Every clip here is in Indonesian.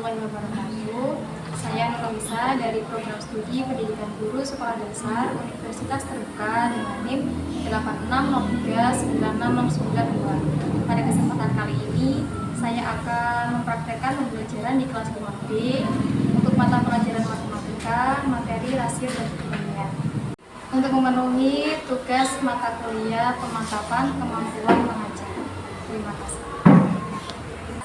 warahmatullahi wabarakatuh. Saya Nurulisa dari Program Studi Pendidikan Guru Sekolah Dasar Universitas Terbuka dengan NIM 86039662. Pada kesempatan kali ini, saya akan mempraktekkan pembelajaran di kelas 5B untuk mata pelajaran matematika, materi rasio dan perbandingan. Untuk memenuhi tugas mata kuliah pemantapan kemampuan mengajar. Terima kasih.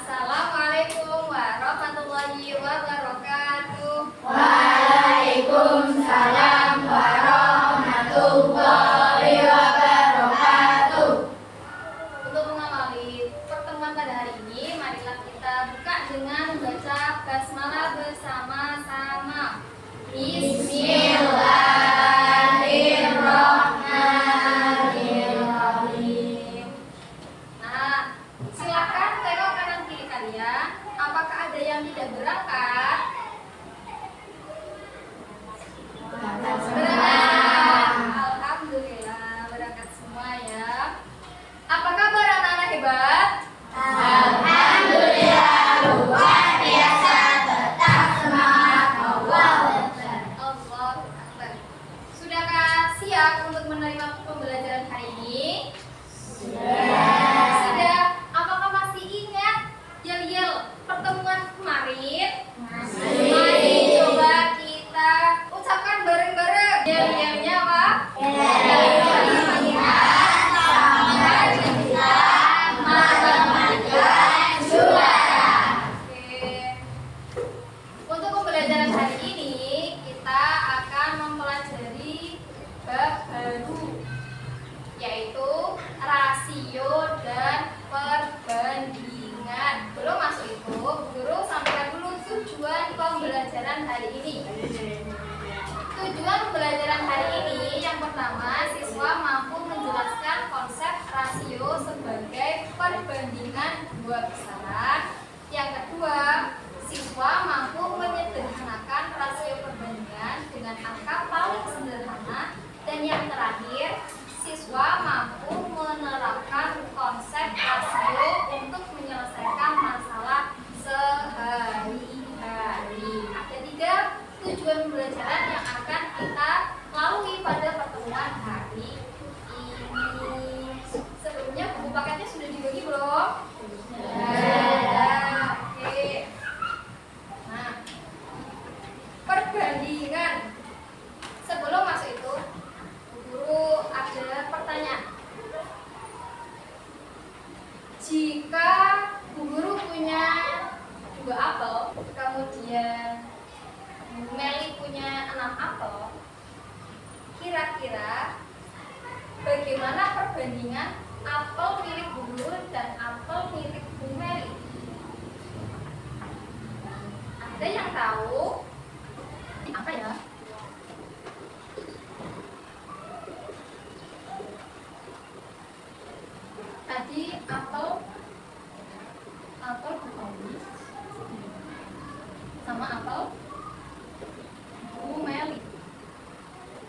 Assalamualaikum warahmatullahi wabarakatuh. Waalaikumsalam warahmatullahi wabarakatuh. Untuk mengawali pertemuan pada hari ini, marilah kita buka dengan membaca basmalah bersama-sama. Bismillahirrahmanirrahim. Nah, silakan tengok kanan kiri kalian. Apakah ada yang tidak berangkat? Alhamdulillah, berangkat semua ya. Apa kabar anak-anak hebat? Alhamdulillah, luar biasa, tetap semangat. Allahu Akbar. Sudahkah siap untuk menerima pembelajaran hari ini? Sudah. Apakah masih ingat yel-yel pertemuan kemarin? Mari coba kita ucapkan bareng-bareng. Yel-yelnya apa? Untuk pembelajaran hari ini, kita akan mempelajari bab baru, yaitu rasio dan perbandingan. Belum masuk itu, guru sampaikan dulu tujuan pembelajaran hari ini. Tujuan pembelajaran hari ini, yang pertama, siswa mampu menjelaskan konsep rasio sebagai perbandingan dua besaran. Yang kedua, siswa mampu menyederhanakan rasio perbandingan dengan angka paling sederhana. Dan yang terakhir, siswa mampu menerapkan konsep rasio untuk menyelesaikan masalah sehari-hari. Ada 3 tujuan pembelajaran yang akan kita lalui pada pertemuan hari ini. Sebelumnya buku paketnya sudah dibagi belum? Sudah. Oke. Nah, perbandingan. Sebelum masuk itu, guru ada pertanyaan. Jika Bu Guru punya 2 apel, kemudian Bu Meli punya 6 apel, kira-kira bagaimana perbandingan apel milik Bu Guru dan apel milik Bu Meli? Ada yang tahu? Apa ya? Tadi apel Bu Meli sama apel Bu Meli.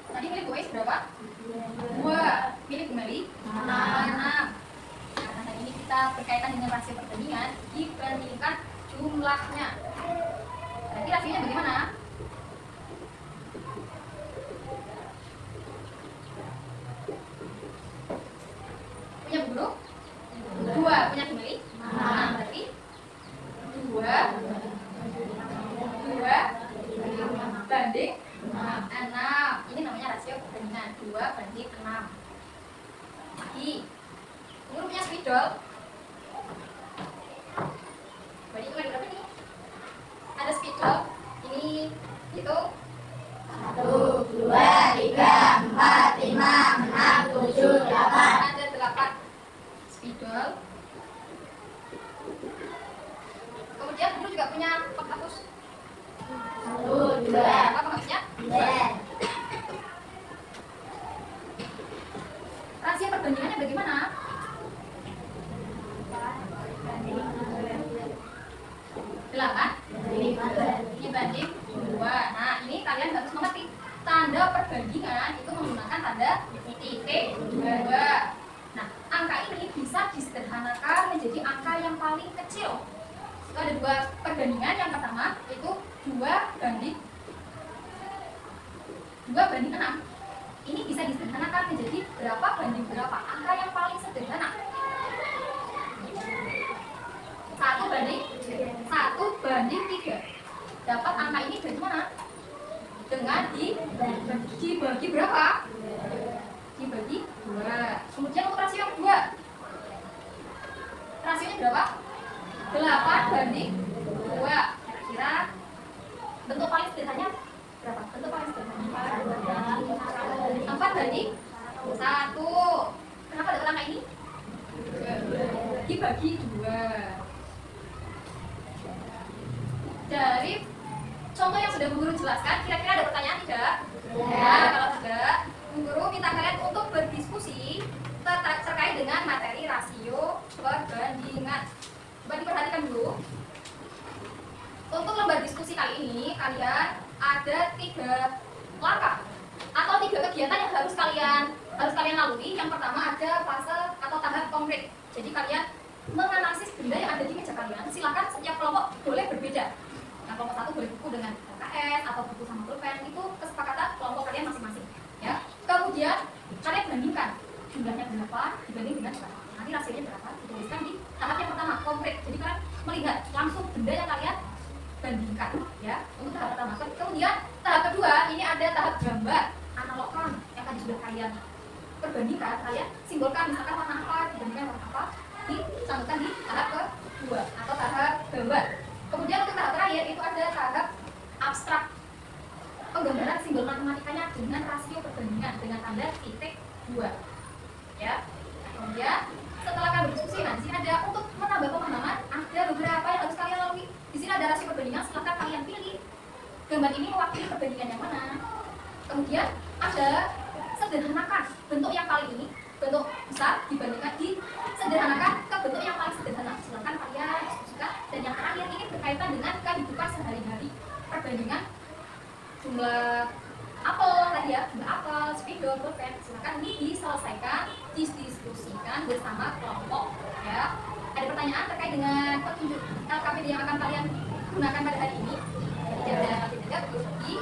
Tadi milik Bu Ais berapa? 2. Milik Bu Meli? 6. Nah, hari ini kita berkaitan dengan rasio perbandingan dibandingkan jumlahnya. Nanti rasionya bagaimana? Punya Bu Guru? 2. Punya Bu Meli? 6. Berarti 2 banding 6. Ini namanya rasio perbandingan 2 banding 6. Lagi, Bu Guru punya spidol. Banding itu berapa nih? Ada spidol. Ini itu 1, 2, 3, 4, 5, 6, 7, 8. ada 8 spidol. Kemudian Bu Guru juga punya penghapus. 1, 2, Apa penghapusnya? 3. Rasio perbandingannya bagaimana? 8 dibanding 2. Nah, ini kalian harus mengerti tanda perbandingan itu menggunakan tanda titik 2. Nah, angka ini bisa disederhanakan menjadi angka yang paling kecil. ada dua perbandingan. Yang pertama itu 2:6. Ini bisa disederhanakan menjadi berapa banding berapa? Angka yang paling sederhana. 1:3. Dapat angka ini dari mana? Dengan dibagi berapa? Dibagi 2. Kemudian untuk rasio yang kedua, rasionya berapa? 8:2. Kira-kira bentuk paling sederhananya berapa? Bentuk paling sederhana 4:1. Kenapa dapat angka ini? Dibagi 2. Dari contoh yang sudah Bu Guru jelaskan, kira-kira ada pertanyaan tidak? Ya, kalau tidak, Bu Guru minta kalian untuk berdiskusi terkait dengan materi rasio perbandingan. Coba diperhatikan dulu. Untuk lembar diskusi kali ini, kalian ada 3 langkah atau 3 kegiatan yang harus kalian lalui. Yang pertama ada fase atau tahap konkret. Jadi kalian menganalisis benda yang ada di meja kalian. Silakan setiap kelompok boleh berbeda. Nah, kelompok 1 boleh buku dengan LKS atau buku sama pulpen, itu kesepakatan kelompok kalian masing-masing. Ya. Kemudian kalian bandingkan jumlahnya berapa dibanding dengan berapa. Nanti rasionya berapa dituliskan di tahap yang pertama konkret. Jadi kalian melihat langsung benda yang kalian bandingkan, ya, untuk tahap pertama. Kemudian tahap kedua ini ada tahap gambar, analogkan yang tadi sudah kalian perbandingkan. Kalian simbolkan misalkan warna apa dibandingkan warna apa, dicantumkan di tahap kedua atau tahap gambar. Kemudian untuk tahap terakhir itu ada tahap abstrak, penggambaran simbol matematikanya dengan rasio perbandingan dengan tanda titik 2. Ya. Kemudian setelah kalian berdiskusi, nah di sini ada untuk menambah pemahaman, ada beberapa yang harus kalian lalui. Di sini ada rasio perbandingan, silahkan kalian pilih gambar ini mewakili perbandingan yang mana. Kemudian ada sederhanakan bentuk yang kali ini, bentuk besar dibandingkan disederhanakan ke bentuk yang paling sederhana. Silahkan kalian diskusikan. Dan yang terakhir ini berkaitan dengan kehidupan sehari-hari, perbandingan jumlah apel tadi ya, jumlah apel, spidol, pulpen. Silahkan ini diselesaikan, didiskusikan bersama kelompok, ya. Ada pertanyaan terkait dengan petunjuk LKPD yang akan kalian gunakan pada hari ini? Jadi ada tidak lagi.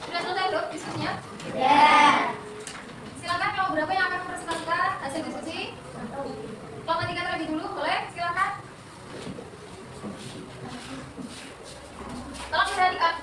Sudah selesai belum diskusinya? Ya. Silakan kalau berapa yang akan mempresentasikan hasil diskusi? Kelompok 3 terlebih dulu, boleh? Silakan. Tolong diperhatikan.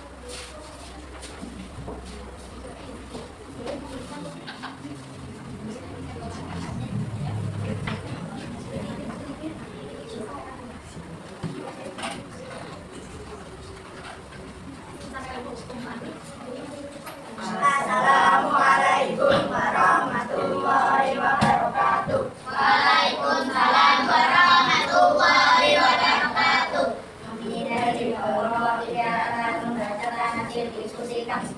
Assalamualaikum warahmatullahi wabarakatuh. Waalaikumsalam warahmatullahi wabarakatuh. Ini dari Allah tidak akan membacakan hasil diskusi kami.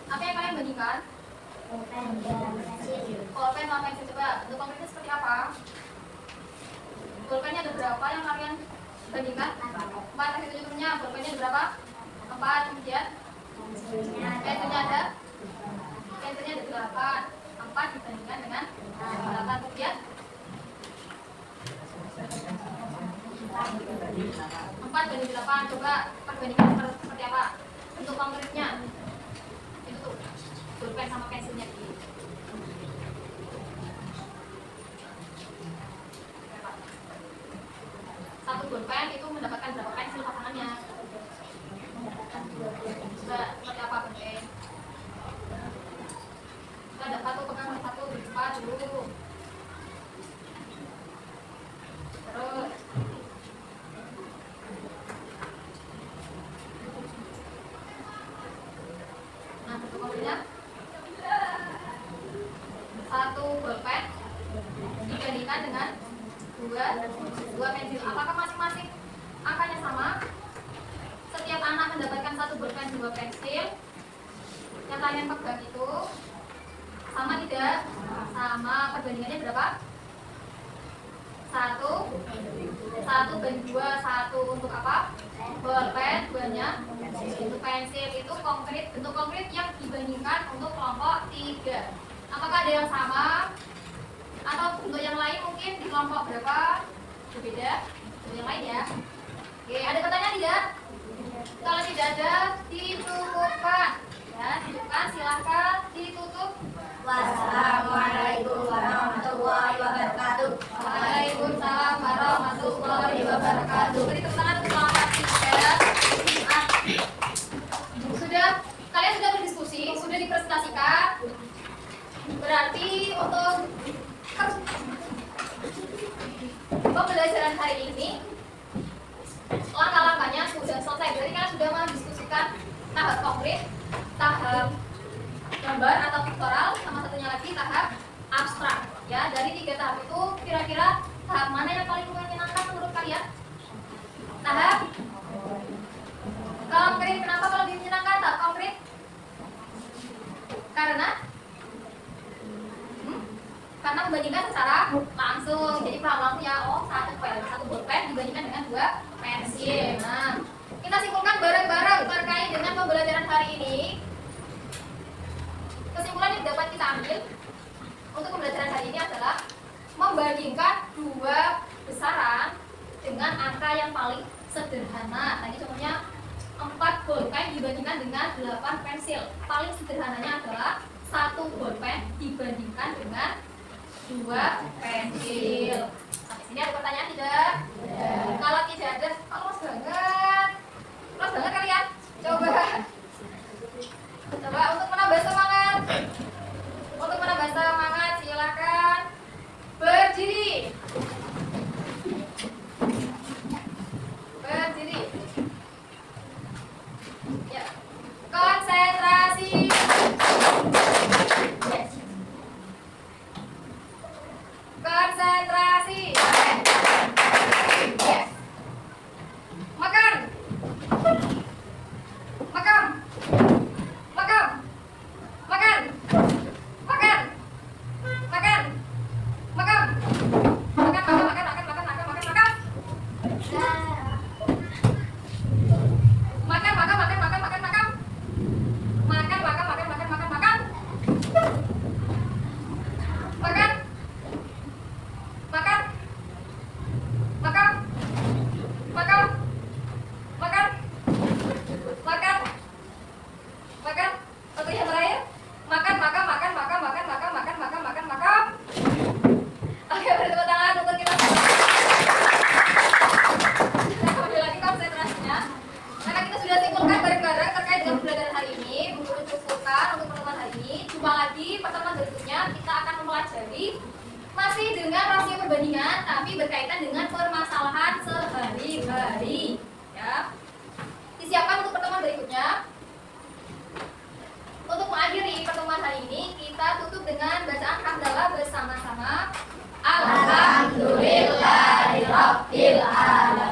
Apa yang kalian bandingkan? Pulpen sama pensil, coba bentuk konkretnya seperti apa? Pulpennya ada berapa yang kalian bandingkan? 4. Kasih tunjuknya, pulpennya ada berapa? 4. Kemudian pensilnya ada 8. 4 dibandingkan dengan 8. Kemudian 4:8. Coba perbandingan seperti apa? Untuk konkretnya itu tuh pulpen sama pensilnya gitu. Satu pulpen itu mendapatkan berapa pensil pasangannya? Coba seperti apa penting? Kita ada satu, pegang satu, cepat dulu. Terus nah, bentuk konkretnya satu pulpen dibandingkan dengan dua pensil. Apakah masing-masing angkanya sama? Setiap anak mendapatkan satu pulpen, dua pensil. Yang kalian pegang itu sama tidak? Sama. Perbandingannya berapa? 1:2. 1 untuk apa? Pulpen, 2-nya untuk pensil. Itu konkret, bentuk konkret yang dibandingkan untuk kelompok 3. Apakah ada yang sama? Atau bentuk yang lain mungkin di kelompok berapa? Berbeda? Bentuk yang lain ya. Oke, ada pertanyaan tidak? Kalau tidak ada, ditutupkan. Ya, tunjukkan, silahkan ditutup. Wassalamualaikum warahmatullahi wabarakatuh. Waalaikumsalam warahmatullahi wabarakatuh. Beri tepuk tangan untuk kelompok 3. Kalian sudah berdiskusi, sudah dipresentasikan. Berarti untuk pembelajaran hari ini langkah-langkahnya sudah selesai. Berarti kalian sudah mendiskusikan tahap konkret, tahap gambar atau pictorial, sama satunya lagi tahap abstrak. Ya, dari 3 tahap itu kira-kira tahap mana yang paling menyenangkan menurut kalian? Tahap konkret. Kenapa kalau lebih menyenangkan tahap konkret? Karena membandingkan secara langsung, jadi paham langsung ya. Oh, satu pulpen dibandingkan dengan 2 pensil. Nah, kita simpulkan bareng-bareng terkait dengan pembelajaran hari ini. Kesimpulan yang dapat kita ambil untuk pembelajaran hari ini adalah membandingkan 2 besaran dengan angka yang paling sederhana. Tadi contohnya 4 pulpen dibandingkan dengan 8 pensil. Paling sederhananya adalah 1 pulpen dibandingkan dengan 2 pensil. Sampai sini ada pertanyaan tidak? Kalau tidak ada, los banget. Los banget kalian. Coba untuk menambah semangat. Untuk menambah semangat silakan berdiri. Berdiri. Ya. Konsentrasi. Yes. Konsentrasi. Yes. Makan. Makan. Makan. Makan. Makan. Makan. Makan. Makan, makan, makan, makan, makan, makan, makan, makan. Makan, makan, makan, makan, makan, makan. Makan, makan, makan, makan, makan, makan. Makan. Makan. Makan. Makan. Makan. Makan. Makan. Untuk yang terakhir. Makan, makan, makan, makan, makan, makan, makan, makan, makan, makan. Oke, beri tepuk tangan untuk kita. Kita kembali lagi konsentrasinya. Karena kita sudah simpulkan bareng-bareng terkait dengan pembelajaran hari ini. Untuk cukupkan untuk pertemuan hari ini. Jumpa lagi pertemuan berikutnya. Kita akan mempelajari masih dengan rasio perbandingan, tapi berkaitan dengan permasalahan sehari-hari. Ya, disiapkan untuk pertemuan berikutnya. Untuk mengakhiri pertemuan hari ini, kita tutup dengan bacaan hamdalah bersama-sama. Alhamdulillahirabbil alamin.